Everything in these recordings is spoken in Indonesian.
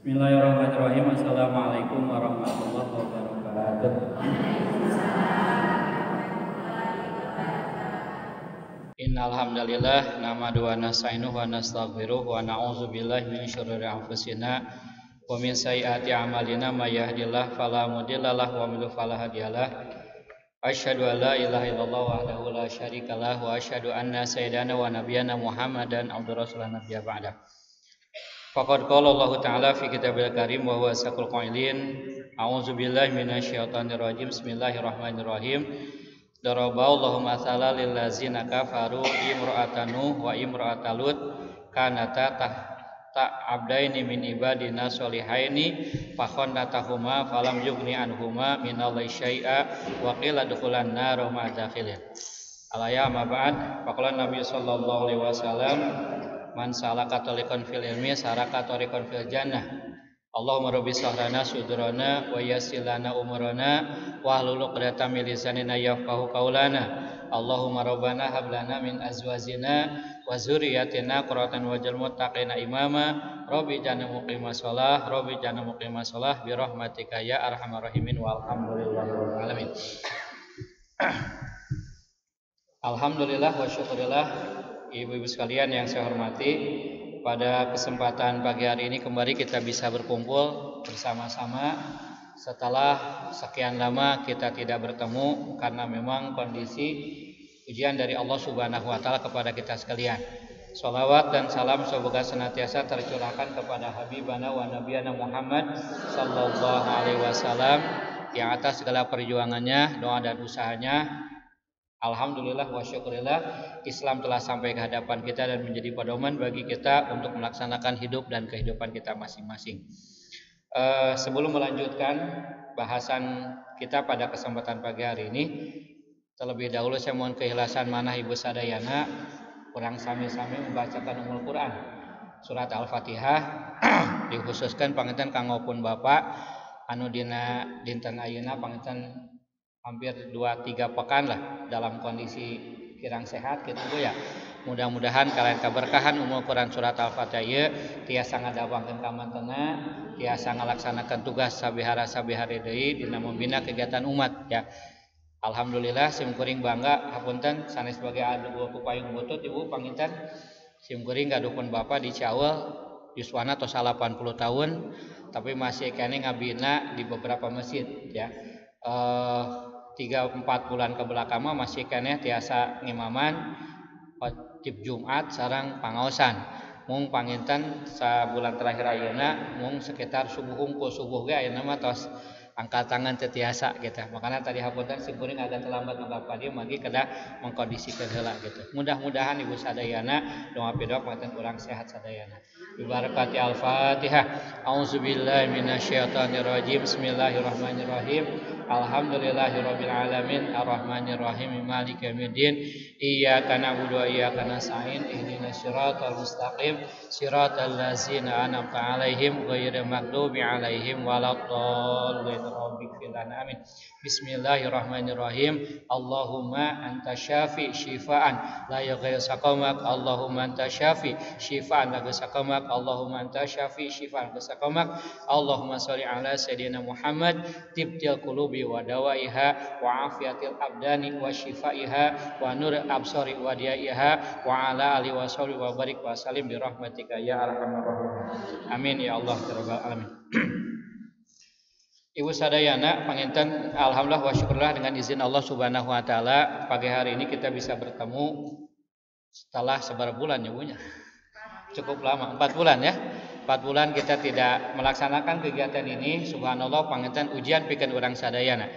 Bismillahirrahmanirrahim. Assalamualaikum warahmatullahi wabarakatuh. Innal hamdalillah nahmaduhu wa nasta'inuhu wa nastaghfiruh wa na'udzu billahi min syururi anfusina wa min sayyiati a'malina may yahdihillahu fala mudhillalah wa may yudhlil fala hadiyalah. Asyhadu an la ilaha illallah wahdahu la syarikalah wa asyhadu anna sayyidana wa nabiyyana Muhammadan abdur rasulun nabiyya ba'da. Faqad qala Allah Ta'ala fi kitabil karim wa huwa asaqul qailin. A'udzu billahi minasyaitonir rajim. Bismillahirrahmanirrahim. Daraballahu mathalan lil ladzina kafaru imra'atan Nuh wa imra'atan Lut kanata tahta abdaini min ibadina sholihaini fakhannatahuma falam yughni anhuma minallahi syai'a wa qila dukhulan nar ma'a dakhilin. Alaya ma ba'd. Faqala Nabi sallallahu alaihi wasallam man salaka tariqan fil ilmi saraka tariqan fil jannah. Allahumma rabbi sahrana sudrana wa yassir lana umurana wa hlul 'uqdatam min lisanina yafqahu qaulana. Allahumma rabbana hab lana min azwajina wa dzurriyyatina qurratan waj'al muttaqina imama. Rabbi ja'alna muqimas shalah, rabbi ja'alna muqimas shalah bi rahmatika ya arhamar rahimin walhamdulillahirabbil alamin. Alhamdulillah wa syukurillah. Ibu-ibu sekalian yang saya hormati, pada kesempatan pagi hari ini kembali kita bisa berkumpul bersama-sama setelah sekian lama kita tidak bertemu karena memang kondisi ujian dari Allah Subhanahu wa taala kepada kita sekalian. Shalawat dan salam semoga senantiasa tercurahkan kepada Habibana wa Nabiyana Muhammad sallallahu alaihi wasallam yang atas segala perjuangannya, doa dan usahanya. Alhamdulillah wa syukurillah, Islam telah sampai ke hadapan kita dan menjadi pedoman bagi kita untuk melaksanakan hidup dan kehidupan kita masing-masing. Sebelum melanjutkan bahasan kita pada kesempatan pagi hari ini, terlebih dahulu saya mohon keikhlasan manah Ibu sadayana kurang sami-sami membacakan Ummul Quran surat Al-Fatihah dikhususkan panginten kangopun Bapak anu dina dinten ayeuna panginten hampir 2-3 pekan lah dalam kondisi kirang sehat gitu Bu ya. Mudah-mudahan kalian keberkahan Ummul Quran surat Al-Fatihah tiasa ngadawangkeun ka mantena, tiasa ngalaksanakeun tugas sabihara-sabihari deui dina membina kegiatan umat ya. Alhamdulillah simkuring bangga hapunten sanes sebagai adu payung butut Ibu panginten simkuring gadukun Bapak di Ciaul yuswana tos 80 tahun tapi masih kene ngabina di beberapa masjid ya. 3-4 bulan ke belakang masih kene tiasa ngimaman khotib Jumat sareng pangaosan. Mung panginten sabulan terakhir ayeuna mung sekitar subuh hungkul subuh ge ayeuna mah tos angkat tangan teu tiasa gitu. Makanya tadi hapunten simkuring agak terlambat ngangkat dia manggi kedah mengkondisikeun heula gitu. Mudah-mudahan Ibu sadayana doa pidok panten urang sehat sadayana. Bi barakati Al-Fatihah. A'udzubillahi minasyaitonir rajim. Bismillahirrahmanirrahim. Alhamdulillahirabbil alamin arrahmanir rahim maliki yaumiddin iyyaka na'budu wa iyyaka nasta'in ihdinas siratal mustaqim siratal ladzina an'amta 'alaihim ghairil maghdubi 'alaihim waladdallin amin. Bismillahirrahmanirrahim. Allahumma anta syafi syifaan la yaghir saqamak. Allahumma anta syafi syifaan la yaghir saqamak. Allahumma anta syafi syifaan la yaghir saqamak. Allahumma shalli ala sayyidina Muhammad tibtil qulubi wa dawaiha wa afiyatil abdani wa shifaiha wa nur absari wa diaiha wa ala alihi wa sahbihi wa barik wa salim bi rahmatika ya arhamar rahimin. Amin ya Allah ya rabbal alamin. Ibu sadayana panginten alhamdulillah wa syukurlah dengan izin Allah Subhanahu wa taala pagi hari ini kita bisa bertemu setelah seberapa bulan ya Bu nya? Cukup lama, 4 bulan ya. 4 bulan kita tidak melaksanakan kegiatan ini. Subhanallah panginten ujian pikeun urang sadayana.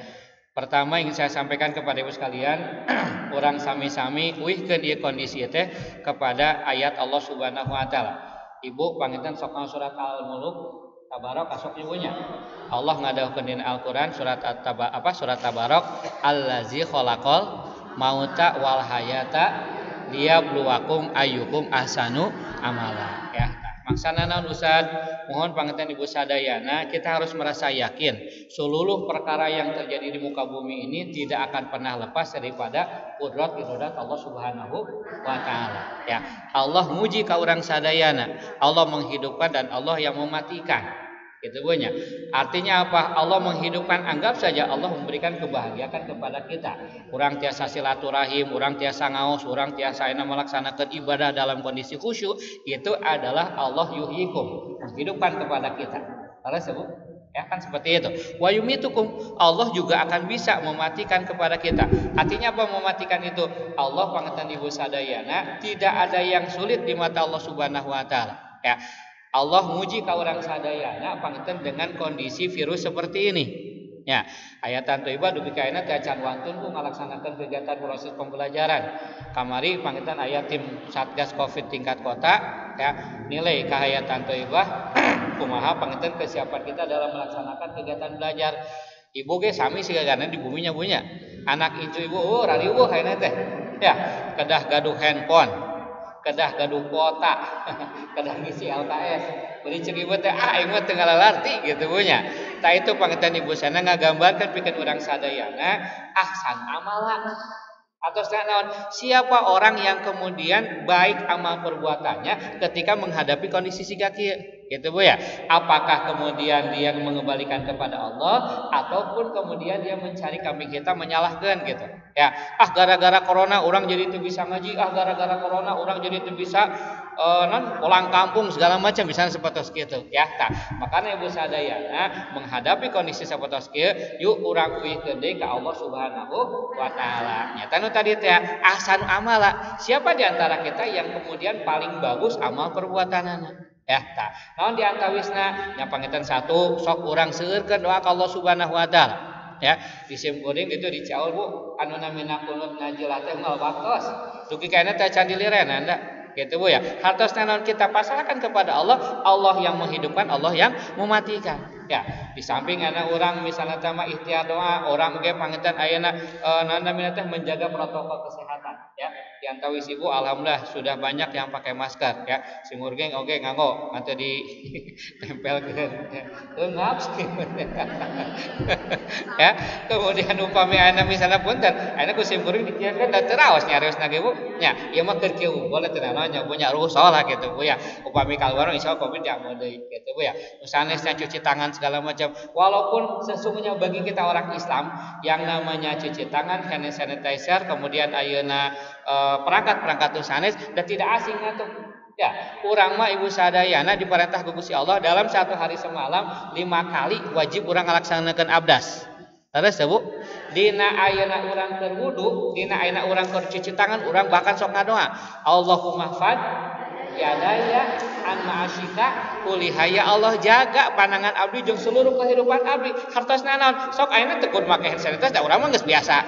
Pertama ingin saya sampaikan kepada Ibu sekalian, urang sami-sami uihkeun ieu kondisi teh kepada ayat Allah Subhanahu wa taala. Ibu panginten sok surat Al-Mulk Tabarok asok ibunya. Allah ngadawkeun dina Al-Qur'an surat surat Tabarok allazi khalaqal mauta wal hayata liyabluwakum ayyukum ahsanu amala ya. Maksana naon Ustaz? Mohon panginten Ibu sadayana kita harus merasa yakin seluruh perkara yang terjadi di muka bumi ini tidak akan pernah lepas daripada qudrat iradat Allah Subhanahu wa taala ya. Allah muji ka urang sadayana, Allah menghidupkan dan Allah yang mematikan Gitu punya. Artinya apa? Allah menghidupkan, anggap saja Allah memberikan kebahagiaan kepada kita. Orang tiasa silaturahim, orang tiasa ngaos, orang tiasa melaksanakan ibadah dalam kondisi khusyuk, itu adalah Allah yuhyikum, menghidupkan kepada kita. Kalau sebut ya kan seperti itu. Wa yumitukum, Allah juga akan bisa mematikan kepada kita. Artinya apa mematikan itu? Allah pangetan ibu sadayana, tidak ada yang sulit di mata Allah Subhanahu wa taala. Ya. Allah muji ka orang sadayana pangetan dengan kondisi virus seperti ini. Ya, ayatan thayyibah dugi kaina teh can wantun ku ngalaksanakeun kegiatan proses pembelajaran. Kamari pangetan aya tim Satgas Covid tingkat kota ya, nilai ka ayatan thayyibah kumaha pangetan kesiapan kita dalam melaksanakan kegiatan belajar. Ibu ge sami sigagana di buminya bunya. Anak incu ibu rariweuh hayeuna teh. Ya, kedah gaduh handphone. Kedah gaduh kuota, kedah ngisi LKS. Beri cek ibu teh aing mah teu ngalalarti gitu punya. Tah itu pangetan ibu sana ngagambarkeun pikeun urang sadayana ahsan amala. Atau naon? Siapa orang yang kemudian baik amal perbuatannya ketika menghadapi kondisi siga kieu? Gitu Bu ya. Apakah kemudian dia mengembalikan kepada Allah ataupun kemudian dia mencari kambing kita menyalahkan gitu. Ya, gara-gara corona orang jadi itu bisa ngaji, gara-gara corona orang jadi itu bisa pulang kampung segala macam misalnya seperti itu ya. Tah, makanya Ibu sadayana menghadapi kondisi seperti kieu, yuk urang uihkeun deui ka Allah Subhanahu wa taala. Nyata nu tadi teh ahsan amala. Siapa di antara kita yang kemudian paling bagus amal perbuatanana? Ya, tah. Naon di antawisna nya pangetan satu sok urang seueurkeun doa ka Allah Subhanahu wa taala. Ya, di sim kuring gitu di Ciaul Bu, anu namina kunut najilah teh nol baktos. Dugi kana teh can diliren anda. Gitu Bu ya. Hartosna naon kita pasrahkan kepada Allah, Allah yang menghidupkan, Allah yang mematikan. Ya, di samping anak orang misalnya tama ikhtiar doa, orang ge pangetan ayeuna naon namina teh menjaga protokol kesehatan ya. Di antawis ibu alhamdulillah sudah banyak yang pakai masker ya. Singur geng oge nganggo ante di tempelkeun ya. Leungap ya. Kemudian upami ayeuna misalnya punten, ayeuna ku simkuring dikieukeun da teu raos nyariosna ge Bu. Nya, ieu mah keur kieu boleh teu naonnya punya rusuh lah gitu Bu ya. Upami kaluar insyaallah Covid diameu deui gitu Bu ya. Nu sanesna cuci tangan segala macam. Walaupun sesungguhnya bagi kita orang Islam yang namanya cuci tangan, hand sanitizer, kemudian ayeuna perangkat-perangkat sanes dan tidak asing atuh. Ya, urang mah ibu sadayana diperintah ku Gusti Allah dalam satu hari semalam 5 kali wajib urang ngalaksanakeun abdas. Terus Bu, dina ayeuna urang keur wudu, dina ayeuna urang keur cuci tangan, urang bahkan sok ngadoa, Allahumma fad yadaya an ma'asyika kulihaya Allah jaga pandangan abdi jeung seluruh kehidupan abdi. Hartosna naon? Sok ayeuna teu kudu make hand sanitizer da urang mah geus biasa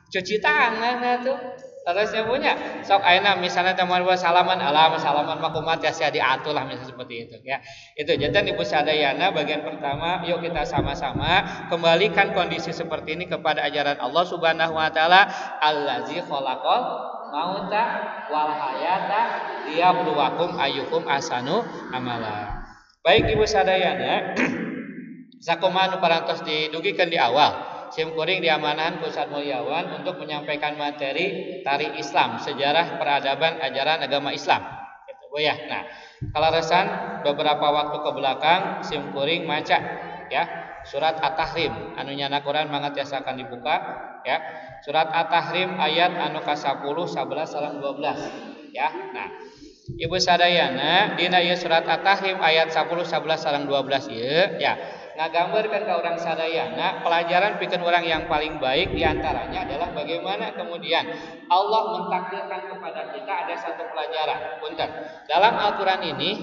cuci tangan atuh. Terus ya punya sok ayeuna misalnya teman salaman salaman mah kumaha tiasa diatur lah misalnya seperti itu ya. Itu jantan Ibu sadayana bagian pertama yuk kita sama-sama kembalikan kondisi seperti ini kepada ajaran Allah Subhanahu wa taala allazi khalaqal mauta wal hayata liyabluwakum ayyukum ahsanu amala. Baik Ibu sadayana sakumaha nu parantos didugikeun di awal. Sim kuring diamanahan ku Ustaz Mulyawan untuk menyampaikan materi Tarikh Islam, sejarah peradaban ajaran agama Islam. Gitu Bu ya. Nah, kalaresan beberapa waktu ke belakang sim kuring maca ya surat At-Tahrim anu nyana Quran mangga tiasa akan dibuka ya. Surat At-Tahrim ayat anu ka-10, 11 sareng 12 ya. Nah, Ibu sadayana dina ieu surat At-Tahrim ayat 10, 11 sareng 12 ieu ya. Ngagambarkeun ka urang sadayana pelajaran pikeun urang yang paling baik diantaranya adalah bagaimana kemudian Allah mentakdirkan kepada kita ada satu pelajaran. Punten. Dalam Al-Qur'an ini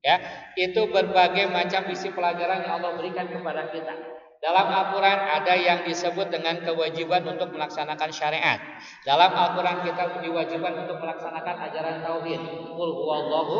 ya, itu berbagai macam isi pelajaran yang Allah berikan kepada kita. Dalam Al-Quran ada yang disebut dengan kewajiban untuk melaksanakan syariat. Dalam Al-Quran kita diwajibkan untuk melaksanakan ajaran tauhid. Qul huwallahu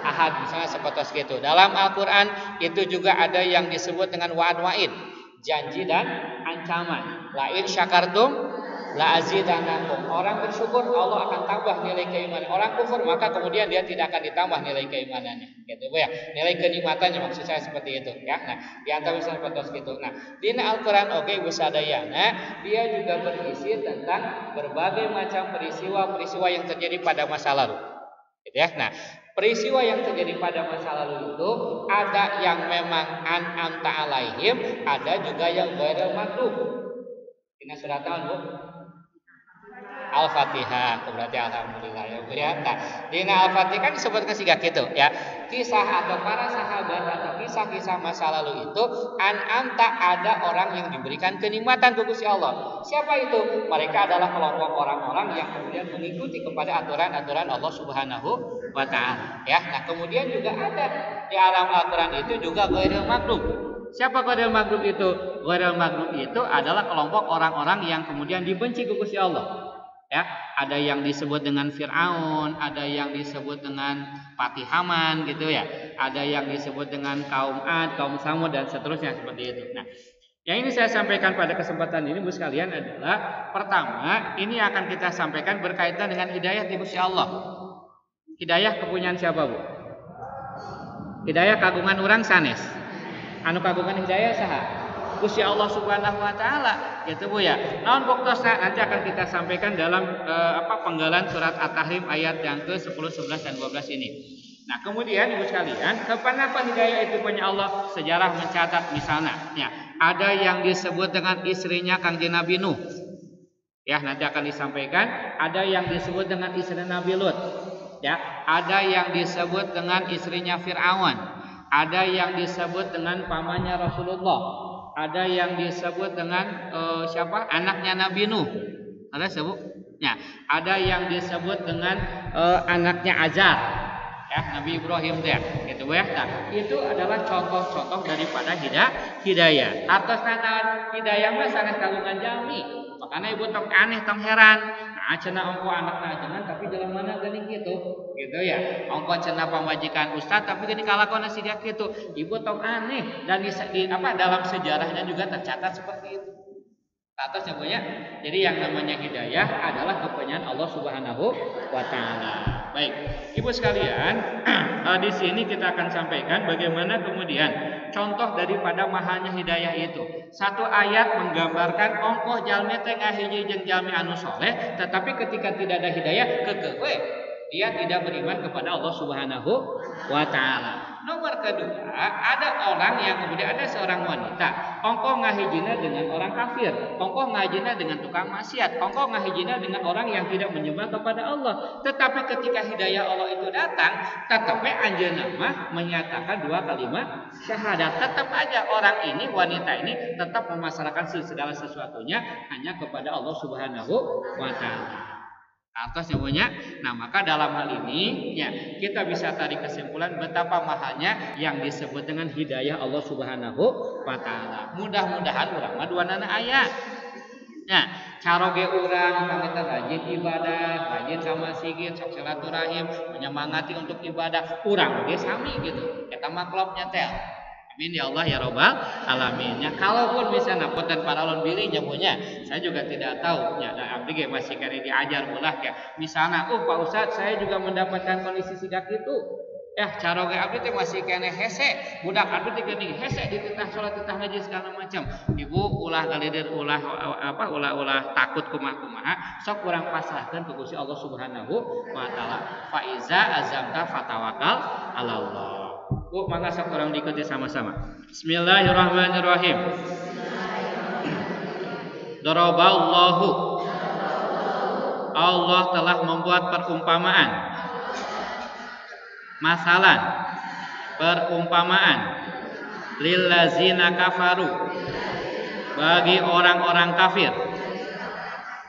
ahad misalnya seperti itu. Dalam Al-Quran itu juga ada yang disebut dengan wa'ad wa'id, janji dan ancaman. La in syakartum la azidannakum. Orang bersyukur Allah akan tambah nilai keimanan. Orang kufur maka kemudian dia tidak akan ditambah nilai keimanannya. Gitu Bu ya. Nilai kenikmatannya maksud saya seperti itu ya. Nah, di antara misalnya seperti itu. Nah, di Al-Qur'an oke Ibu sadayana dia juga berisi tentang berbagai macam peristiwa-peristiwa yang terjadi pada masa lalu. Gitu ya. Nah, peristiwa yang terjadi pada masa lalu itu ada yang memang an'amta alaihim, ada juga yang ghairil maghdub. Ini surat tahun Bu. Al-Fatihah, berarti alhamdulillah ya Bu ya. Nah, di Al-Fatihah kan disebutkan siga gitu ya. Kisah atau para sahabat atau kisah-kisah masa lalu itu an'amta, ada orang yang diberikan kenikmatan ke Gusti Allah. Siapa itu? Mereka adalah kelompok orang-orang yang kemudian mengikuti kepada aturan-aturan Allah Subhanahu wa taala ya. Nah, kemudian juga ada di alam Al-Qur'an itu juga ghairil maghdub. Siapa ghairil maghdub itu? Ghairil maghdub itu adalah kelompok orang-orang yang kemudian dibenci ke Gusti Allah. Ya, ada yang disebut dengan Fir'aun, ada yang disebut dengan Patih Haman gitu ya. Ada yang disebut dengan kaum Ad, kaum Samud dan seterusnya seperti itu. Nah, yang ini saya sampaikan pada kesempatan ini Bu sekalian adalah pertama, ini akan kita sampaikan berkaitan dengan hidayah di Gusti Allah. Hidayah kepunyaan siapa Bu? Hidayah kagungan orang sanes. Anu kagungan hidayah saha? Gusti Allah Subhanahu wa taala gitu Bu ya. Naon buktosna nanti akan kita sampaikan dalam penggalan surat At-Tahrim ayat yang ke-10, 11 dan 12 ini. Nah, kemudian Ibu sekalian, kenapa hidayah itu punya Allah? Sejarah mencatat misalnya ya, ada yang disebut dengan istrinya Kangjeng Nabi Nuh. Ya, nanti akan disampaikan, ada yang disebut dengan istri Nabi Lut. Ya, ada yang disebut dengan istrinya Fir'aun. Ada yang disebut dengan pamannya Rasulullah. Ada yang disebut dengan siapa? Anaknya Nabi Nuh. Ada sebut? Ya, ada yang disebut dengan anaknya Azar. Ya, Nabi Ibrahim teh. Gitu ya. Nah, itu adalah contoh-contoh daripada hidayah. Atas nama hidayah mah sangat kagungan jalmi. Makanya ibu tong aneh, tong heran. Nah, cenah ongko anakna jangan tapi jalan mana geuning gitu. Gitu ya. Ongko cenah pamajikan ustaz tapi geuning kalakona siga kitu. Ibu tong aneh dan dalam sejarahnya juga tercatat seperti itu. Atas ya Bu ya. Jadi yang namanya hidayah adalah kepunyaan Allah Subhanahu wa taala. Baik, Ibu sekalian, di sini kita akan sampaikan bagaimana kemudian contoh daripada mahalnya hidayah itu. Satu ayat menggambarkan ongkoh jalmi teh ngahiji jeung jalmi anu soleh, tetapi ketika tidak ada hidayah kekewe, dia tidak beriman kepada Allah Subhanahu wa taala. Nomor kedua, ada orang yang kemudian ada seorang wanita, ongkoh ngahijina dengan orang kafir, ongkoh ngahijina dengan tukang maksiat, ongkoh ngahijina dengan orang yang tidak menyembah kepada Allah. Tetapi ketika hidayah Allah itu datang, tetap anjeunna mah menyatakan dua kalimat syahadat. Tetap aja orang ini, wanita ini tetap memasrahkan segala sesuatunya hanya kepada Allah Subhanahu wa taala. Atas semuanya. Nah, maka dalam hal ini ya, kita bisa tarik kesimpulan betapa mahalnya yang disebut dengan hidayah Allah Subhanahu wa taala. Mudah-mudahan urang mah duanana aya. Ya, caroge urang pamitan rajin ibadah, rajin sama sigit, sok silaturahim, menyemangati untuk ibadah. Urang ge sami gitu. Eta mah klop nyetel. Amin ya Allah ya Rabbal alamin. Ya, kalaupun misalnya punten para ulun bilih nyamunya, saya juga tidak tahu nya abdi ge masih kali diajar ulah ya. Misalnya, Pak Ustadz, saya juga mendapatkan kondisi sidak itu. Cara ge abdi teh masih kene hese, budak abdi teh geuning hese di titah salat titah ngaji segala macam. Ibu ulah galidir ulah takut kumaha sok urang pasrahkeun ke Gusti Allah Subhanahu wa taala. Fa iza azamta fatawakal 'ala Allah. Bu, maka sok orang diikuti sama-sama. Bismillahirrahmanirrahim. Daraballahu. Allah telah membuat perumpamaan. Masalah perumpamaan lillazina kafaru, bagi orang-orang kafir.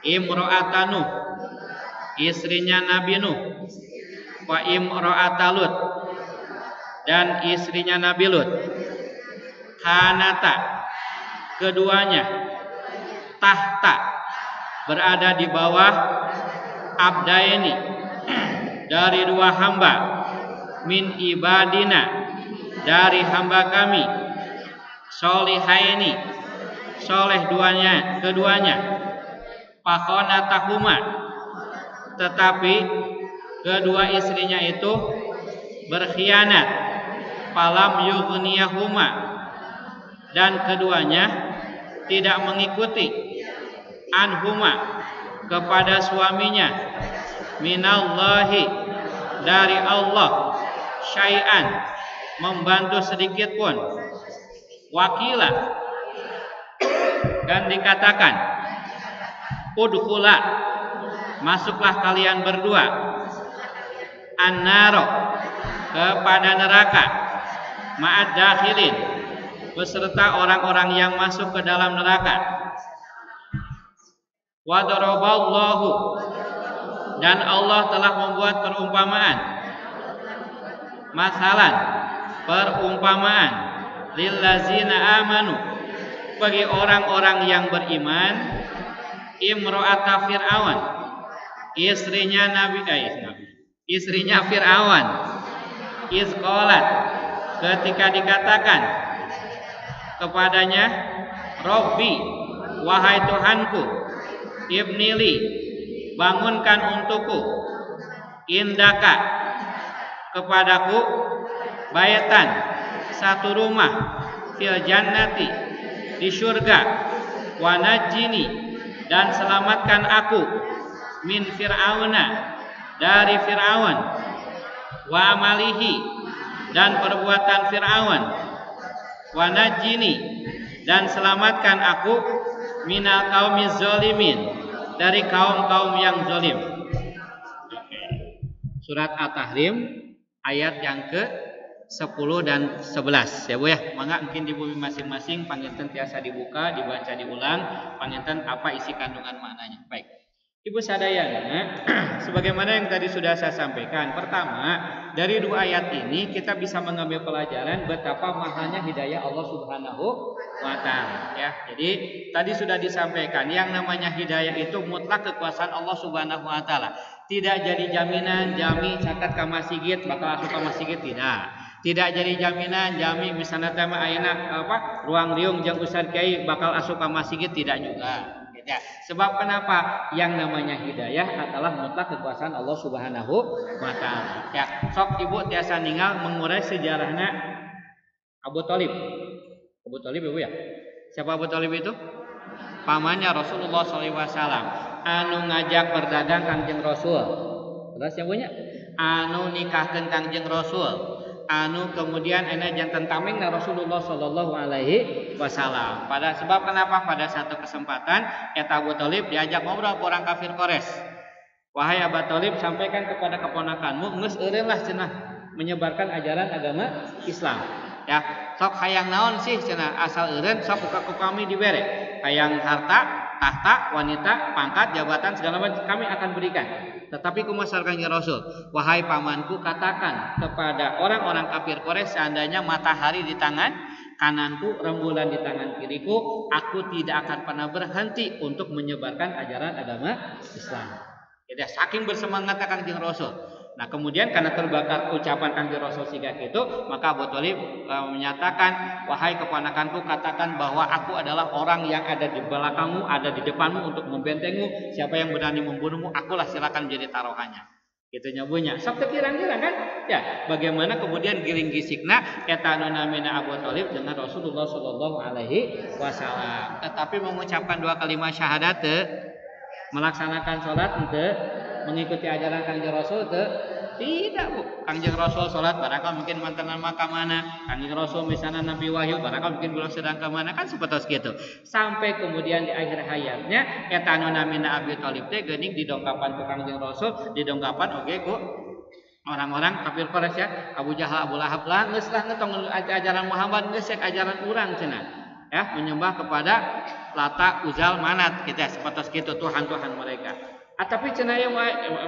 Imra'atanu, istrinya Nabi Nuh. Wa imra'atalut, dan istrinya Nabi Lut. Kanata, keduanya tahta, berada di bawah abdaini, dari dua hamba, min ibadina, dari hamba kami, solihaini, soleh keduanya, fakhonatahuma, tetapi kedua istrinya itu berkhianat, falam yughniyahuma, dan keduanya tidak mengikuti anhuma, kepada suaminya, minallahi, dari Allah syai'an, membantu sedikit pun. Wakila, dan dikatakan, udkhula, masuklah kalian berdua, annaro, kepada neraka, ma'ad dakhilin, beserta orang-orang yang masuk ke dalam neraka. Wa daraballahu, dan Allah telah membuat perumpamaan, masalan, perumpamaan, lillazina amanu, bagi orang-orang yang beriman, imro'ata Fir'aun, istrinya Fir'aun, izqalat, ketika dikatakan kepadanya, Robbi, wahai Tuhanku, ibnili, bangunkan untukku, indaka, kepadaku, bayatan, satu rumah, fil jannati, di surga, wa najjini, dan selamatkan aku, min fir'auna, dari Fir'aun, wa amalihi, dan perbuatan Fir'aun, wa najjini, dan selamatkan aku, minal qaumiz zalimin, dari kaum-kaum yang zalim. Surat At-Tahrim ayat yang ke-10 dan 11 ya Bu ya. Mangga mungkin di bumi masing-masing panginten tiasa dibuka, dibaca diulang, panginten apa isi kandungan maknanya. Baik. Ibu sadayana, sebagaimana yang tadi sudah saya sampaikan, pertama, dari dua ayat ini kita bisa mengambil pelajaran betapa mahalnya hidayah Allah Subhanahu wa taala ya. Jadi tadi sudah disampaikan yang namanya hidayah itu mutlak kekuasaan Allah Subhanahu wa taala. Tidak jadi jaminan jami catat ka masjid bakal asup ka masjid, tidak. Tidak jadi jaminan jami misalnya tema ayeuna ruang riung jeung Ustaz Kiai bakal asup ka masjid, tidak juga. Ya, sebab kenapa? Yang namanya hidayah adalah mutlak kekuasaan Allah Subhanahu wa taala. Ya, sok Ibu tiasa ningal mengurai sejarahnya Abu Thalib. Abu Thalib Ibu ya. Siapa Abu Thalib itu? Pamannya Rasulullah SAW, anu ngajak berdagang Kangjeng Rasul. Terus yang punya? Anu nikahkeun Kangjeng Rasul. Anu kemudian ena jantan tameng na Rasulullah sallallahu alaihi wasallam. Pada sebab kenapa pada satu kesempatan eta Abu Thalib diajak ngobrol ke orang kafir Quraisy. Wahai Abu Thalib, sampaikan kepada keponakanmu geus eureun lah cenah menyebarkan ajaran agama Islam. Ya, sok hayang naon sih cenah, asal eureun sok ku kami dibere. Hayang harta, tahta, wanita, pangkat, jabatan segala macam kami akan berikan. Tetapi kumasarkan ya Rasul, wahai pamanku, katakan kepada orang-orang kafir Quraisy, seandainya matahari di tangan kananku, rembulan di tangan kiriku, aku tidak akan pernah berhenti untuk menyebarkan ajaran agama Islam. Jadi saking bersemangatnya Kangjeng Rasul. Nah kemudian karena terbakar ucapan Kangjeng Rasul siga itu, maka Abu Thalib menyatakan, wahai keponakanku, katakan bahwa aku adalah orang yang ada di belakangmu, ada di depanmu untuk membentengmu. Siapa yang berani membunuhmu, akulah, silakan menjadi taruhannya. Gitu nyabunya. Sok terkira-kira kan? Ya, bagaimana kemudian giring gisikna eta anu namina Abu Thalib dengan Rasulullah sallallahu alaihi wasallam. Tetapi mengucapkan dua kalimat syahadat, melaksanakan salat henteu, mengikuti ajaran Kangjeng Rasul tidak Bu. Kangjeng Rasul salat barangkali mungkin mantan nama ka mana, Kangjeng Rasul misalnya Nabi Wahyu barangkali mungkin belum sedang ke mana, kan seperti gitu. Sampai kemudian di akhir hayatnya eta anu namina Abi Thalib teh geuning didongkapan ku Kangjeng Rasul, didongkapan oge ku orang-orang kafir Quraisy ya. Abu Jahal, Abu Lahab lah geus lah ngetong ajaran Muhammad, geus ajaran urang cenah. Ya, menyembah kepada Lata, Uzal, Manat, kita seperti itu tuhan-tuhan mereka. Tapi cenaya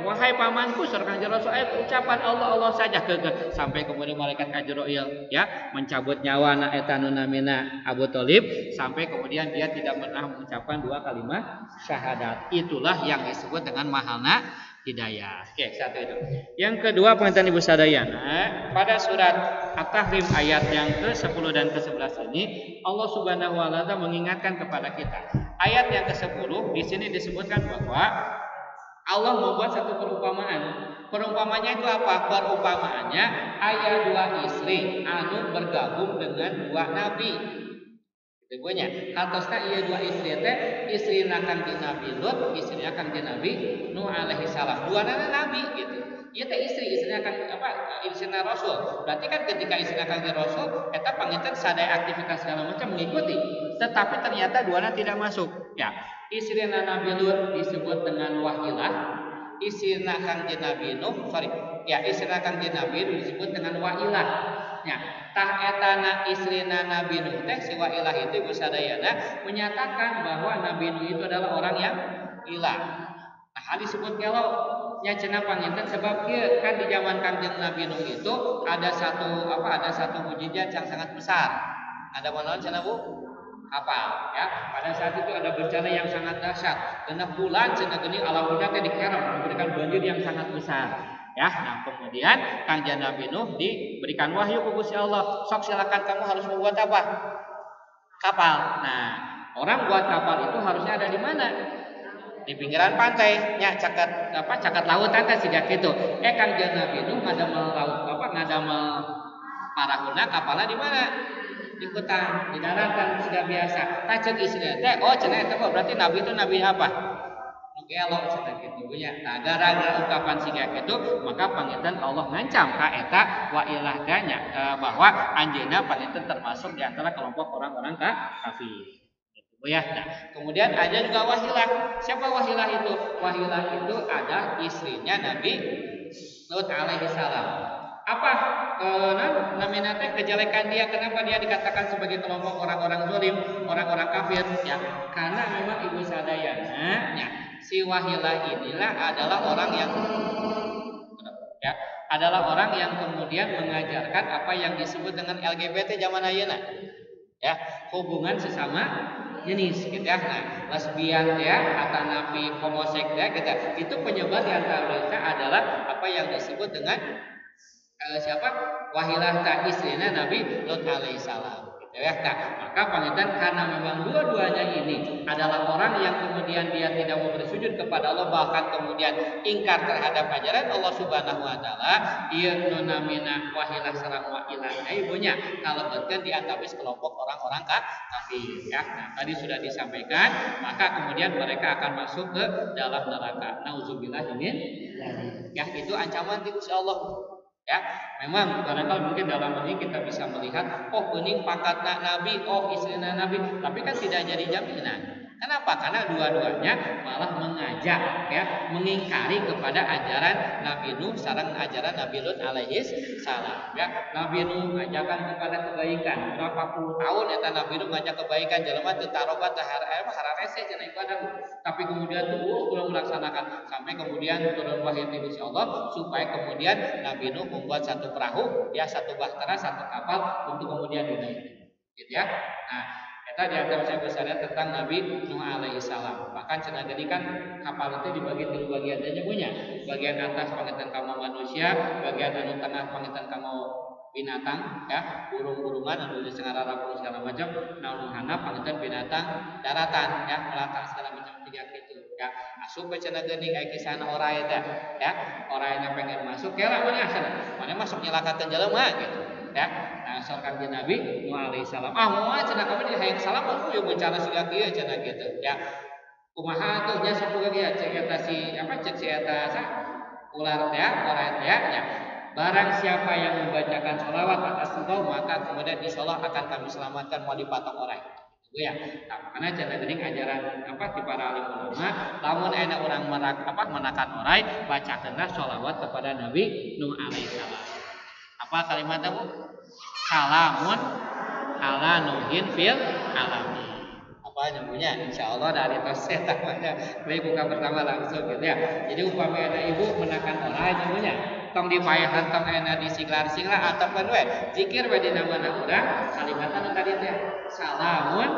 wahai pamanku sareng Kangjeng Rasul, ucapan Allah saja sampai kemudian malaikat Ajrail ya mencabut nyawa eta nu namina Abu Thalib, sampai kemudian dia tidak pernah mengucapkan dua kalimat syahadat. Itulah yang disebut dengan mahalna hidayah. Oke, satu itu. Yang kedua, pengintan Ibu sadayana, pada surat At-Tahrim ayat yang ke-10 dan ke-11 ini Allah Subhanahu wa taala mengingatkan kepada kita. Ayat yang ke-10 di sini disebutkan bahwa Allah membuat satu perumpamaan. Perumpamaannya itu apa? Perumpamaannya ayat dua istri anu bergabung dengan dua nabi. Itu bunyinya. Katosna ieu dua istri teh istrina Kangjeng Nabi Lut, istrina Kangjeng Nabi Nuh alaihi salam. Duana nabi gitu. Ieu teh istri akan istrina Rasul. Berarti kan ketika istrina Kangjeng Rasul eta panginten sadaya aktivitas segala macam mengikuti. Tetapi ternyata duana tidak masuk. Ya, istrina Nabi Lut disebut dengan Wahilah, istrina Kangjeng Nabi Nuh, istrina Kangjeng Nabi Nuh disebut dengan Wahilah. Ya, tah etana istrina Nabi Nuh teh si Wahilah itu ibu sadayana menyatakan bahwa Nabi Nuh itu adalah orang yang ilah. Nah, disebut kalau nya cenah panginten sebab kieu kan di zaman Kangjeng Nabi Nuh itu ada satu mukjizat yang sangat besar. Ada manaon cenah Bu? Kapal ya. Pada saat itu ada bencana yang sangat dahsyat. Genep bulan cenah geuning alam dunya teh dikerem memberikan banjir yang sangat besar. Ya, nah kemudian Kangjeng Nabi Nuh diberikan wahyu ku Gusti Allah. Sok silakan kamu harus membuat apa? Kapal. Nah, orang buat kapal itu harusnya ada di mana? Di pinggiran pantai nya caket lautan teh siga kitu. Kangjeng Nabi Nuh ngadamel ngadamel parahuna kapalna di mana? Di hutan, di daratan sudah biasa. Tah ceuk istrina teh, cenah eta berarti nabi itu nabi apa? Nu gelo cenah kitu nya. Nah, gara-gara ungkapan siga kitu, maka panginten Allah ngancam ka eta Wahilah teh nya bahwa anjeunna panginten termasuk di antara kelompok orang-orang kafir. Ya, nah, kemudian ada juga Wahilah. Siapa Wahilah itu? Wahilah itu ada istrinya Nabi Lut alaihi salam. Apa namanya teh kejelekan dia? Kenapa dia dikatakan sebagai kelompok orang-orang zalim, orang-orang kafir? Ya, karena memang ibu sadayana, ya, si Wahilah inilah adalah orang yang kemudian mengajarkan apa yang disebut dengan LGBT zaman ayeuna. Ya, hubungan sesama jenis gitu ya. Nah, lesbian ya, atau nabi homoseks ya gitu. Itu penyebar di antara mereka adalah apa yang disebut dengan siapa? Wahilah ta istrina Nabi Lut alaihissalam. Gitu ya. Nah, maka panginten karena memang dua-duanya ini adalah orang yang kemudian dia tidak mau bersujud kepada Allah, bahkan kemudian ingkar terhadap ajaran Allah Subhanahu wa taala, ieu nunamina Wahilah sareng Wahilah ibunya kalebetkeun di antawis kelompok orang-orang kafir ya. Nah, tadi sudah disampaikan, maka kemudian mereka akan masuk ke dalam neraka. Nauzubillah min ya, itu ancaman di Gusti Allah. Ya, memang barangkali mungkin dalam ini kita bisa melihat, geuning pangkatna nabi, istrina nabi, tapi kan tidak jadi jaminan. Kenapa? Karena dua-duanya malah mengajak ya, mengingkari kepada ajaran Nabi Nuh sareng ajaran Nabi Lut alaihis salam ya. Nabi Nuh ngajakan kepada kebaikan. Berapa puluh tahun eta Nabi Nuh ngajak kebaikan, jelema teu tarobat teh hararese cenah ibadah. Tapi kemudian terus belum melaksanakan sampai kemudian turun wahyu dari Gusti Allah supaya kemudian Nabi Nuh membuat satu perahu ya, satu bahtera, satu kapal untuk kemudian dinaiki. Gitu ya. Nah, kita di antara saya besarnya tentang Nabi Nuh alaihi salam. Bahkan cenah geuning kan kapal itu dibagi tiga bagian aja punya. Bagian atas panginten kamu manusia, bagian anu tengah panginten kamu binatang ya, burung-burungan anu di sengarara segala macam. Nah, handap panginten binatang daratan ya, melata segala macam tiga gitu ya. Asup cenah geuning aya kisahna orai teh ya. Oraina pengen masuk kela mana cenah. Mana masuk nyelakakeun jelema gitu ya. Nah, sareng Nabi Nuh alaihi salam. Moal cenah kami di hayang salam aku yo bicara siga kieu cenah gitu ya. Kumaha atuh nya sapuga kieu cek eta si eta ular teh orai teh ya. Barang siapa yang membacakan sholawat atas engkau, maka kemudian insyaallah akan kami selamatkan mau dipatok orai. Gitu ya. Nah, karena cenah geuning ajaran di para alim ulama, lamun aya urang menakan orai, bacakeunlah sholawat kepada Nabi Nuh alaihi salam. Apa kalimatnya Bu? Kalamun ala nuhin fil alamin. Apa nyambungnya? Insyaallah dari tos eta baik buka pertama langsung gitu ya. Jadi upami ana ibu menakan orai nyambungnya tong dipayahan tong ena disiglar-siglar ataupun we zikir we dina mana urang kalimatna tadi teh salamun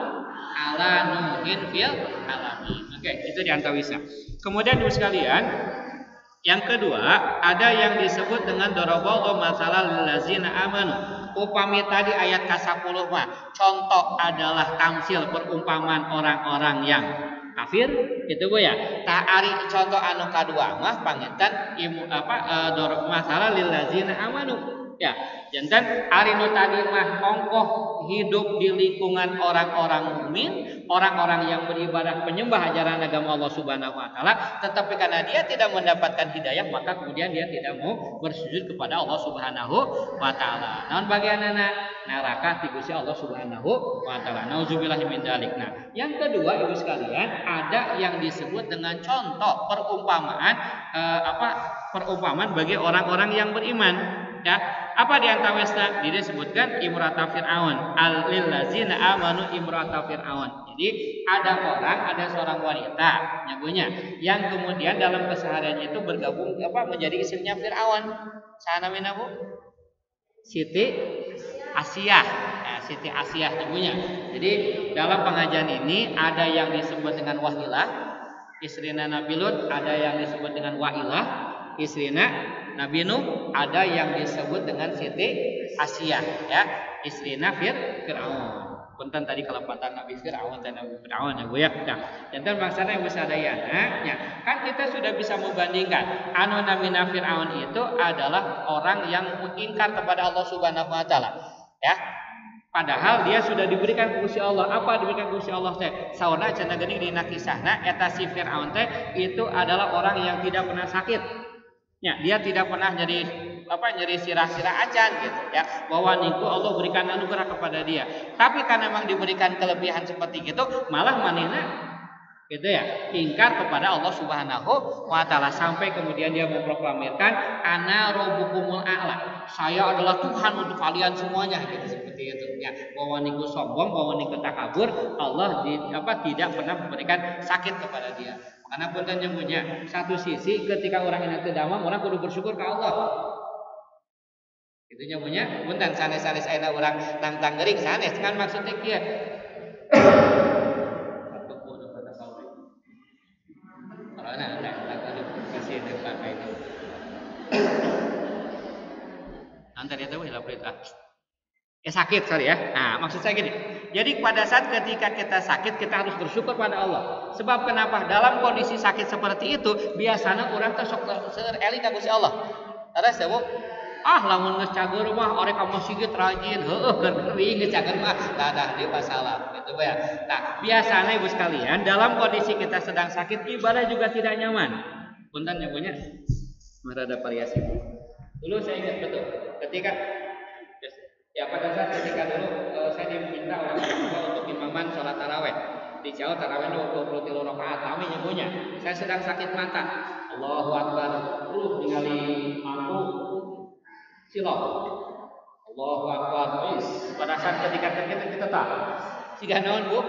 ala nuhin fil alamin. Oke, itu di antawisa. Kemudian Ibu sekalian, yang kedua, ada yang disebut dengan daraballahu masalah lil ladzina amanu. Upami tadi ayat ke-10 mah contoh adalah tamsil perumpamaan orang-orang yang kafir, itu Bu ya. Tah ari contoh anu kadua mah panginten masalah lil ladzina amanu. Ya, janten ari nu tadi mah ongkoh hidup di lingkungan orang-orang mukmin, orang-orang yang beribadah penyembah ajaran agama Allah Subhanahu wa taala, tetapi karena dia tidak mendapatkan hidayah maka kemudian dia tidak mau bersujud kepada Allah Subhanahu wa taala. Namun bagianana neraka ti Gusti Allah Subhanahu wa taala. Nauzubillahi min dzalik. Nah, yang kedua Ibu sekalian, ada yang disebut dengan contoh perumpamaan perumpamaan bagi orang-orang yang beriman. Ya, apa di antawisna? Disebutkan imrata Fir'aun, alil lazina amanu imrata Fir'aun. Jadi ada seorang wanita nyagunya yang kemudian dalam kesehariannya itu bergabung menjadi istrinya Fir'aun. Sana namanya Bu? Siti Asia. Siti Asia nyagunya. Jadi dalam pengajian ini ada yang disebut dengan Wahilah, istrina Nabi Lut, ada yang disebut dengan Wailah, istrina Nabi Nuh, ada yang disebut dengan Siti Asia, ya, istrina Fir'aun. Punten tadi kelepatan Nabi Fir'aun dan Nabi Fir'aun ya Bu ya. Nah, jantan bangsana yang sadayana, ya, kan kita sudah bisa membandingkan anu namina Fir'aun itu adalah orang yang mengingkar kepada Allah Subhanahu wa taala, ya. Padahal dia sudah diberikan Gusti Allah. Apa diberikan Gusti Allah teh? Sauna cenah geuning dina kisahna eta si Fir'aun teh itu adalah orang yang tidak pernah sakit. Ya, dia tidak pernah nyeri sirah-sirah acan gitu ya. Bahwa niku Allah berikan anugerah kepada dia. Tapi karena memang diberikan kelebihan seperti itu, malah manehna gitu ya, ingkar kepada Allah Subhanahu wa taala sampai kemudian dia memproklamirkan ana rabbukumul a'la. Saya adalah Tuhan untuk kalian semuanya gitu seperti itu ya. Bahwa niku sombong, bahwa niku takabur, Allah tidak pernah memberikan sakit kepada dia. Karena punten nyebutnya satu sisi ketika orang ini damang, orang kudu bersyukur ke Allah. Itu nyebutnya punten sanes-sanes ayeuna urang tangtang geuring sanes kan maksudnya kieu. Antar itu sakit sorry ya. Nah, maksud saya gini. Jadi pada saat ketika kita sakit kita harus bersyukur pada Allah. Sebab kenapa? Dalam kondisi sakit seperti itu biasanya orang teh sok seueur eling ka Gusti Allah. Terus ya Bu, lamun geus cager mah orek ka masjid rajin, heueuh geuning geus cager mah dadah di masalah gitu ya. Nah, biasanya Ibu sekalian dalam kondisi kita sedang sakit ibadah juga tidak nyaman. Punten nyebutnya ada variasi. Dulu saya ingat betul ketika pada saat ketika dulu saya diminta oleh orang tua untuk imaman sholat taraweh di Jawa. Taraweh 23 rakaat kami nyebutnya. Saya sedang sakit mata. Allahu Akbar. Ningali aku silap. Allahu Akbar. Pada saat ketika kita tahu. Siga naon Bu?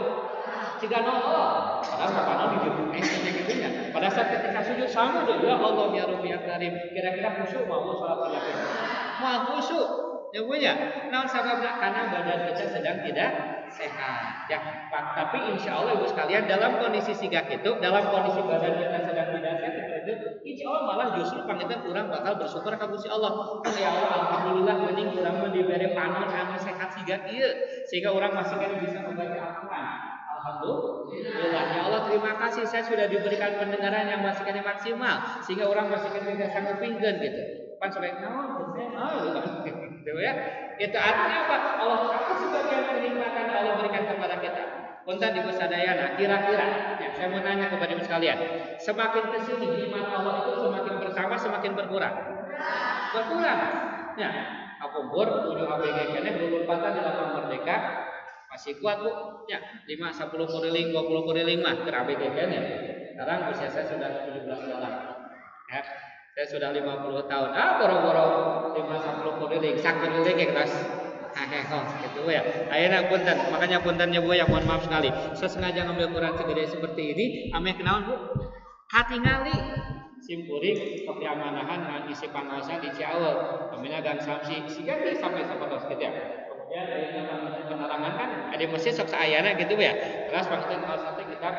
Siga naon. Padahal kapan di gitunya. Pada saat ketika sujud sama dia, ya Allah ya Rabbi ya Karim. Kira-kira khusyuk mau sholat taraweh. Mau khusyuk. Ya Bu ya, naon sababna karena badan kita sedang tidak sehat. Ya, tapi insya Allah Ibu sekalian dalam kondisi sigak itu, dalam kondisi badan kita sedang tidak sehat itu, insya Allah malah justru pangitan kurang bakal bersyukur ka Gusti Allah. Ya Allah, alhamdulillah mending kurang diberi panon anu sehat sigak ieu sehingga orang masih kan bisa membaca Al-Qur'an. Alhamdulillah ya Allah, terima kasih saya sudah diberikan pendengaran yang masih kan maksimal sehingga orang masih kan bisa sanggup pinggan gitu. Pan sampai naon gitu ya. Itu artinya apa? Allah apa sebagian kenikmatan Allah berikan kepada kita. Punten Ibu sadayana, kira-kira ya, saya mau nanya kepada Ibu sekalian, semakin kesini nikmat Allah itu semakin bertambah semakin berkurang? Berkurang. Ya, akumpur 7 ABG kene berlompatan di lapangan Merdeka masih kuat Bu. Ya, 5 10 kuriling 20 kuriling mah ke ABG kene. Sekarang usia saya sudah 17 tahun. Ya. Saya sudah 50 tahun. Boro-boro 5-10 kuriling, sak kuriling ge kelas. Gitu ya. Ayeuna punten, makanya puntennya Bu ya, mohon maaf sekali. Saya sengaja ngambil ukuran segede seperti ini, ame kenaon Bu? Katingali simpuring kepiamanahan ngan isi pangaosan di Ciaul. Amina Gang Samsi, siga sampai sapatos gitu ya. Kemudian dari penerangan kan ada masjid sok saayana gitu ya. Terus pakai salah satu kitab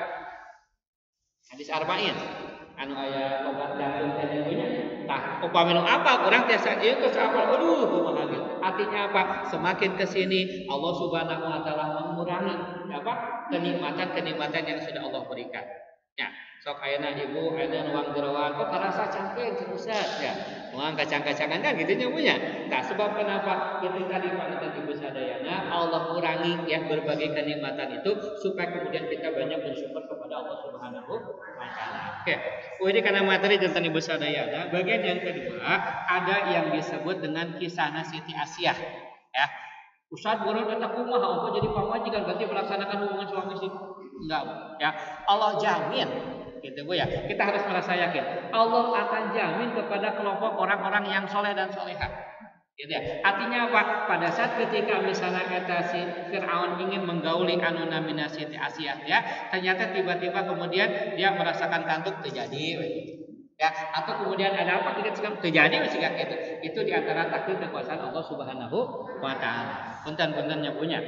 hadis arba'in. Anu aya obat jantung teh punya. Tah, upami nu apa kurang tiasa ieu geus apal. Aduh, kumaha gitu. Artinya apa? Semakin ke sini Allah Subhanahu wa taala mengurangi kenikmatan-kenikmatan yang sudah Allah berikan. Ya, sok ayeuna ibu ayeuna nuang jeroan kok karasa cangkeun Kang Ustaz ya. Nuang kacang-kacangan kan gitu nya punya. Nah, sebab kenapa itu tadi panutan ibu sadayana Allah kurangi ya berbagai kenikmatan itu supaya kemudian kita banyak bersyukur kepada Allah Subhanahu wa taala. Oke. Ini karena materi tentang ibu sadayana, bagian yang kedua ada yang disebut dengan kisah Siti Asiyah ya. Ustaz buron eta kumaha apa jadi pamajikan berarti melaksanakan hubungan suami istri? Enggak, ya. Allah jamin gitu Bu ya. Kita harus merasa yakin Allah akan jamin kepada kelompok orang-orang yang soleh dan solehah. Gitu ya. Artinya apa? Pada saat ketika misalnya eta si Firaun ingin menggauli anu namina Siti Asiyah ya, ternyata tiba-tiba kemudian dia merasakan kantuk terjadi ya, atau kemudian ada apa kita sekarang terjadi masih gak gitu. Itu diantara takdir kekuasaan Allah Subhanahu wa taala. Punten-puntennya punya.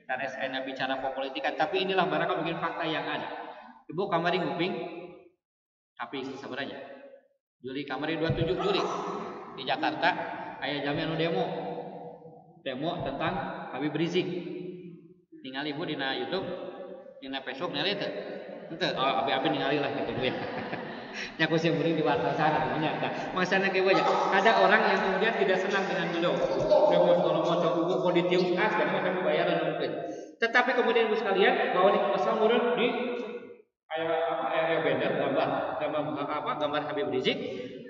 Karena saya bicara politikan, tapi inilah barangkali mungkin fakta yang ada. Ibu kamari nguping, tapi sebenarnya Juli kamari 27 Juli di Jakarta aya jami anu demo tentang Habib Rizik. Tinggal ibu dina YouTube, dina Facebook ningali teu? Henteu, oh abi-abi ningali lah gitu Bu ya. Nya ku sing beuring di warta sana nya. Masana ge banyak. Ada orang yang kemudian tidak senang dengan beliau. Demo segala macam buku politius dan macam bayaran mungkin. Tetapi kemudian Ibu sekalian bahwa di pasal murun di area banner gambar Habib Rizik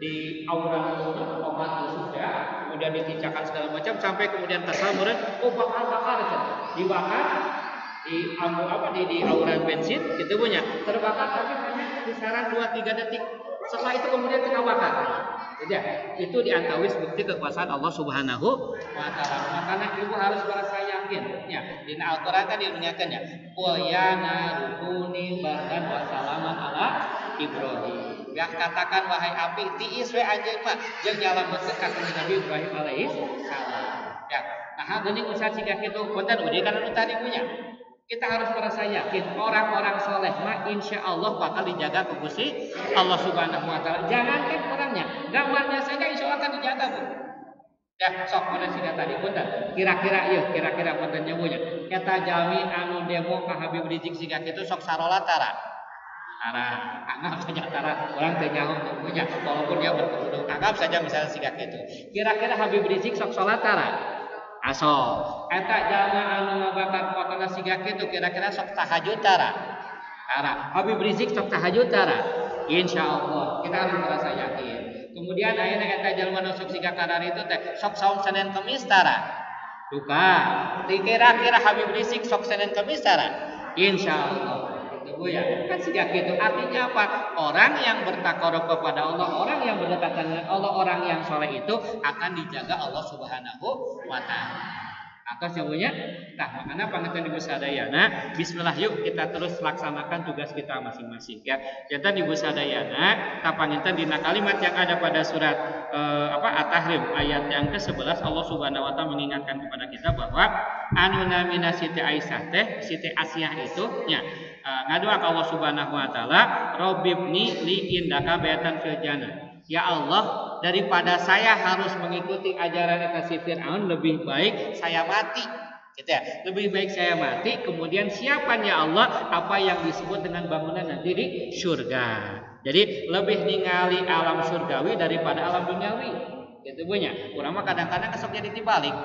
di aura obat Yusuf ya, kemudian ditincakan segala macam sampai kemudian kesal murun bakar dibakar di auran bensin gitu punya terbakar tapi hanya kisaran 2-3 detik. Setelah itu kemudian terbakar. Jadi itu diantawis bukti kekuasaan Allah Subhanahu wa taala. Makanya ibu harus merasa yakin ya. Di Al-Qur'an kan diingatkan ya, wa yana rukuni barkan wa salaman ala Ibrahim. Ya katakan wahai api tiis we anjeun mah jeung nyalametkeun ka Nabi Ibrahim alaihi salam. Ya. Nah, geuning usaha siga kitu punten uji kana nu tadi punya. Kita harus merasa yakin orang-orang soleh mah insya Allah bakal dijaga ke Gusti Allah Subhanahu wa taala. Jangankan orangnya, gambarnya saja insya Allah akan dijaga Bu. Ya sok mana sih tadi punten. Kira-kira puntennya punya. Eta jami anu demo ka Habib Rizik siga kitu sok sarola tara. Anggap saja tara orang teu nyaho punya walaupun dia berkerudung. Anggap saja misalnya siga kitu. Kira-kira Habib Rizik sok salat tara. Aso, eta jalma anu ngabakar potona siga kitu kira-kira sok tahajud tara. Habib Rizik sok tahajud tara. Insyaallah kita harus merasa yakin. Kemudian ayeuna eta jalma nu sok siga kadar itu teh sok saum Senin Kamis tara. Duka. Kira-kira Habib Rizik sok Senin Kamis tara. Insyaallah. Bu ya, kan siga kitu artinya apa? Orang yang bertakarub kepada Allah, orang yang berdekatan dengan Allah, orang yang soleh itu akan dijaga Allah Subhanahu wa taala. Atas jawabannya, makanya pangetan Ibu sadayana, bismillah yuk kita terus laksanakan tugas kita masing-masing ya. Jantan Ibu sadayana, pangetan dina kalimat yang ada pada surat At-Tahrim ayat yang ke-11 Allah Subhanahu wa taala mengingatkan kepada kita bahwa anu namina Siti Aisyah teh, Siti Asiyah itu nya ngadua ke Allah Subhanahu wa taala, Rabbibni li indaka baitan fil jannah. Ya Allah, daripada saya harus mengikuti ajaran eta si Firaun, lebih baik saya mati. Gitu ya. Lebih baik saya mati, kemudian siapkan ya Allah apa yang disebut dengan bangunan nanti di surga. Jadi lebih ningali alam surgawi daripada alam duniawi. Gitu punya. Urang mah kadang-kadang kesok jadi dibalik.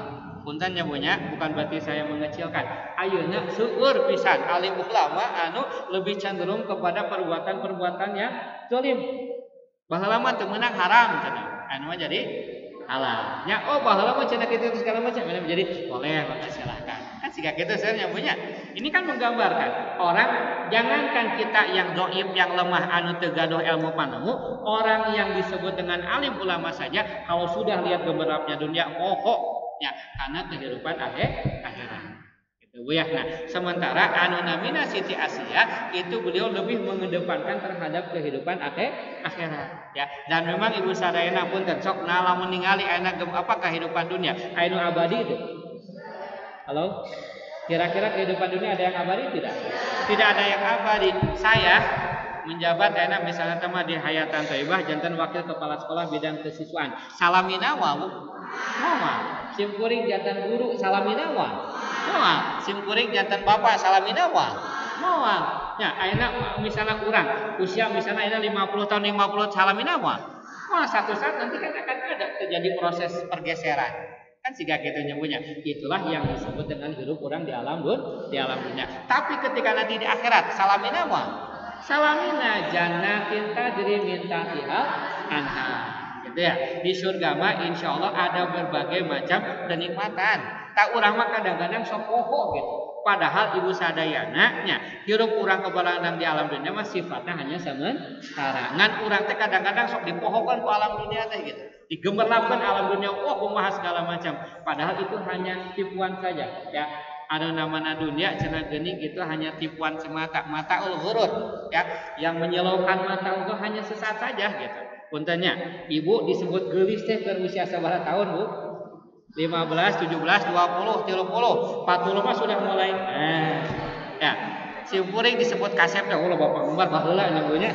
Puntennya punya, bukan berarti saya mengecilkan. Ayeuna seueur pisan alim ulama anu lebih cenderung kepada perbuatan-perbuatan yang zalim. Baheula mah teu meunang haram cenah. Anu mah jadi halal. Nya baheula mah cenah kitu segala macam menjadi boleh maka silakan. Kan siga kitu sebenarnya punya. Ini kan menggambarkan orang jangankan kita yang dhaif yang lemah anu teu gaduh ilmu panemu, orang yang disebut dengan alim ulama saja kalau sudah lihat gemerapnya dunia pokok ya karena kehidupan akhirat gitu Bu ya. Nah sementara anu namina Siti Asiyah itu beliau lebih mengedepankan terhadap kehidupan akhirat ya. Dan memang Ibu sadayana punten sok lamun ningali aya kehidupan dunia anu abadi itu. Halo, kira-kira kehidupan dunia ada yang abadi tidak? Tidak ada yang abadi. Saya menjabat enak misalnya teman di Hayatan Thaibah jantan wakil kepala sekolah bidang kesiswaan salamina wau moal simkuring jantan guru salamina wau moal simkuring jantan bapak salamina wau moal Ya, ayeuna misalnya urang usia misalnya ayeuna 50 tahun 50 salamina moal. Moal satu saat nanti kan akan ada terjadi proses pergeseran. Kan siga kita nyebutnya. Itulah yang disebut dengan hidup orang di alam dunia. Tapi ketika nanti di akhirat salamina moal. Salamina jannatin tajri min tahtiha anhar. Gitu ya. Di surga mah insyaallah ada berbagai macam kenikmatan. Tak urang mah kadang-kadang sok poho gitu. Padahal ibu sadayana nya hirup urang kebalangan di alam dunia mah sifatnya hanya sementara. Ngan urang teh kadang-kadang sok dipohokan ku alam dunia teh gitu. Digemerlapkeun alam dunia, kumaha segala macam. Padahal itu hanya tipuan saja ya. Ada namanya dunia cenah geuning itu hanya tipuan semata, mataul ghurur ya. Yang menyilaukan mata itu hanya sesaat saja gitu. Puntennya, ibu disebut geulis teh keur usia sabaraha tahun, Bu? 15, 17, 20, 30, 40 mah sudah mulai. Ya. Si puring disebut kasep teh ulah Bapak Umar baheula nyebutnya.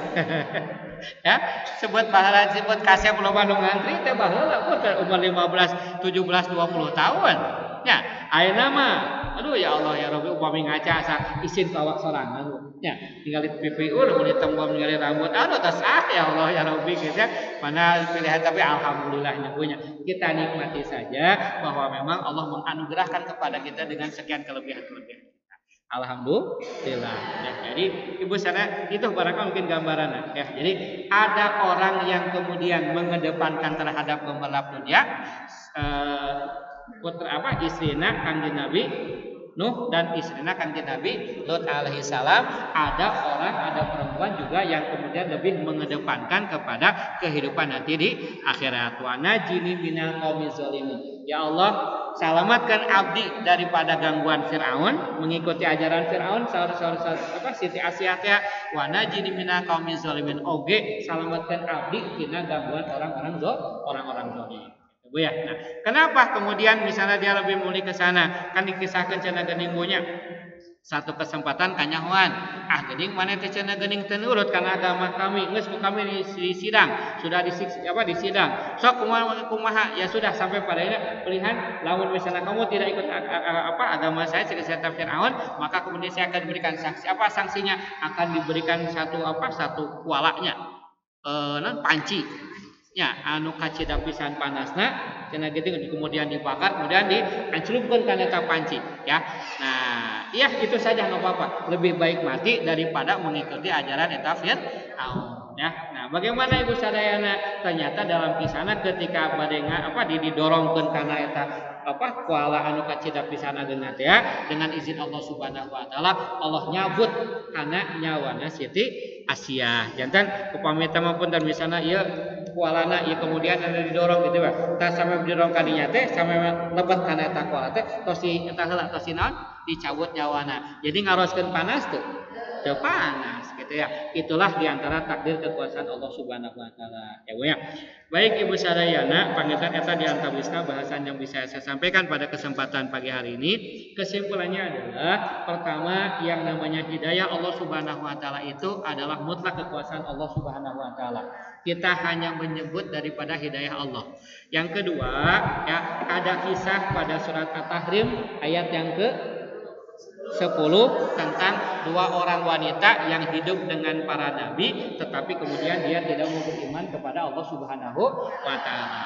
Ya, sebut baheula disebut kasep loba nu ngantri teh baheula umur 15, 17, 20 tahun. Ya, ayeuna mah aduh ya Allah ya Rabbi upami ngaca asa isin kawak sorangan ya ningali PPU mun ditembom ningali rambut aduh tas ya Allah ya Rabbi gitu ya mana pilihan tapi alhamdulillah punya kita nikmati saja bahwa memang Allah menganugerahkan kepada kita dengan sekian kelebihan-kelebihan alhamdulillah ya, jadi ibu sana itu barangkali mungkin gambaran ya jadi ada orang yang kemudian mengedepankan terhadap gemerlap dunia putra istrina kanjeng Nabi Nuh dan istrina kanjeng Nabi Lut alaihi salam ada perempuan juga yang kemudian lebih mengedepankan kepada kehidupan nanti di akhirat wa najini minal qaumiz zalimin ya Allah selamatkan abdi daripada gangguan Firaun mengikuti ajaran Firaun Siti Asia teh wa najini minal qaumiz zalimin oge selamatkan abdi tina gangguan orang-orang zalim Bu ya. Nah, kenapa kemudian misalnya dia lebih mulai ke sana? Kan dikisahkan cenah geuning punya satu kesempatan kanyahoan. Geuning maneh teh cenah geuning teu nurut kana agama kami. Geus ku kami di sidang, sudah di sidang. Sok kumaha? Ya sudah sampai pada ini pilihan lamun misalnya kamu tidak ikut agama saya sekitar Firaun, maka kemudian saya akan berikan sanksi. Apa sanksinya? Akan diberikan satu kualanya. Panci. Ya, anu kacida pisan panasna cenah gitu kemudian dibakar kemudian diancelupkeun kana eta panci ya. Nah, iya itu saja enggak apa-apa. Lebih baik mati daripada mengikuti ajaran eta Firaun ya. Nah, bagaimana ibu sadayana ternyata dalam kisahna ketika bade didorongkeun kana eta kuala anu kacida pisan ageuna teh ya dengan izin Allah Subhanahu wa taala Allah nyabut kana nyawana Siti Asia. Jantan upami teh pun dan misalna ieu kualana ieu kemudian anu didorong gitu ya. Tah sampai didorong ka dinya teh sampai lebet kana eta kuala teh tos eta heula tos naon dicabut nyawana. Jadi ngaroskeun panas tuh. Teu panas gitu ya. Itulah diantara takdir kekuasaan Allah Subhanahu wa taala. Ya Bu ya. Baik Ibu sadayana, pangitan eta di antawisna bahasan yang bisa saya sampaikan pada kesempatan pagi hari ini. Kesimpulannya adalah pertama yang namanya hidayah Allah Subhanahu wa taala itu adalah mutlak kekuasaan Allah Subhanahu wa taala. Kita hanya menyebut daripada hidayah Allah. Yang kedua, ya ada kisah pada surat At-Tahrim ayat yang ke-10 tentang dua orang wanita yang hidup dengan para nabi tetapi kemudian dia tidak mau beriman kepada Allah Subhanahu wa taala.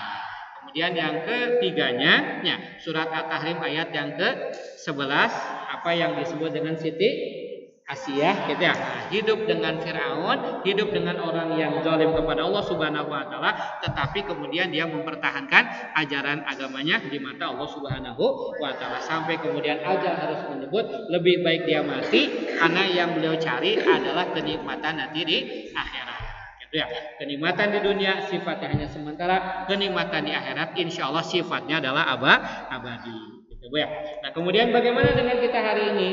Kemudian yang ketiganya ya, surat At-Tahrim ayat yang ke-11 apa yang disebut dengan Siti Asia gitu ya. Hidup dengan Firaun, hidup dengan orang yang zalim kepada Allah Subhanahu wa taala, tetapi kemudian dia mempertahankan ajaran agamanya di mata Allah Subhanahu wa taala sampai kemudian ajal harus menyebut lebih baik dia mati karena yang beliau cari adalah kenikmatan nanti di akhirat. Gitu ya. Kenikmatan di dunia sifatnya hanya sementara, kenikmatan di akhirat insyaallah sifatnya adalah abadi. Gitu Bu ya. Nah, kemudian bagaimana dengan kita hari ini?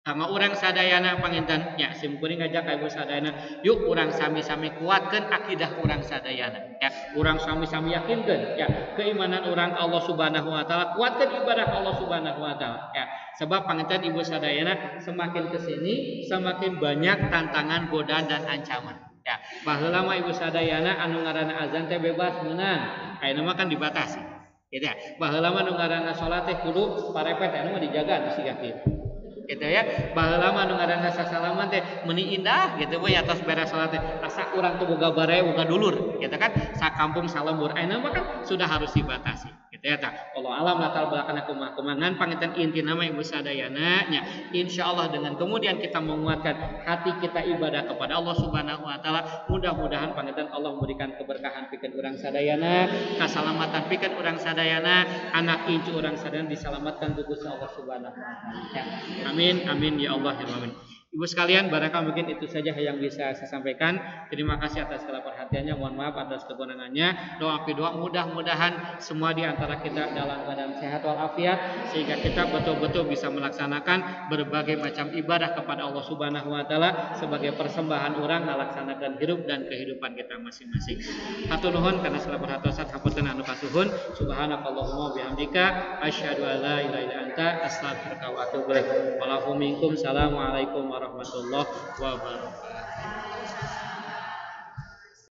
Sama orang sadayana panginten ya simkuring ngajak ka ibu sadayana yuk orang sami-sami kuatkan akidah orang sadayana ya orang sami-sami yakinkan ya keimanan orang Allah Subhanahu wa taala kuatkan ibadah Allah Subhanahu wa taala ya sebab panginten ibu sadayana semakin kesini semakin banyak tantangan godaan dan ancaman ya baheula mah ibu sadayana anu ngaranna azan teh bebas meunang ayeuna mah kan dibatasi gitu ya baheula mah anu ngaranna salat teh kudu parepet anu mah dijaga siga kieu gitu ya. Baheula mah nu ngaranna sasalaman teh meuni indah gitu we atas beres salat teh asa urang teh boga baraya boga dulur gitu kan sakampung salembur ayeuna mah kan sudah harus dibatasi gitu ya tah. Allah alam latar belakang kumaha ngan pangitan intina mah ibu sadayana nya insyaallah dengan kemudian kita menguatkan hati kita ibadah kepada Allah Subhanahu wa taala mudah-mudahan pangitan Allah memberikan keberkahan pikeun urang sadayana kasalamatan pikeun urang sadayana anak incu urang sadayana diselamatkan ku Gusti Allah Subhanahu wa taala. Amin amin ya Allah ya amin. Ibu sekalian, barangkali mungkin itu saja yang bisa saya sampaikan. Terima kasih atas segala perhatiannya. Mohon maaf atas kekurangannya. Doa mudah-mudahan semua di antara kita dalam keadaan sehat walafiat sehingga kita betul-betul bisa melaksanakan berbagai macam ibadah kepada Allah Subhanahu wa taala sebagai persembahan orang melaksanakan hidup dan kehidupan kita masing-masing. Hatur nuhun karena segala perhatian hapunten anu kasuhun. Subhanakallahumma bihamdika asyhadu an la ilaha illa anta astaghfiruka wa atubu ilaik. Walakum minkum. Assalamualaikum warahmatullahi wabarakatuh.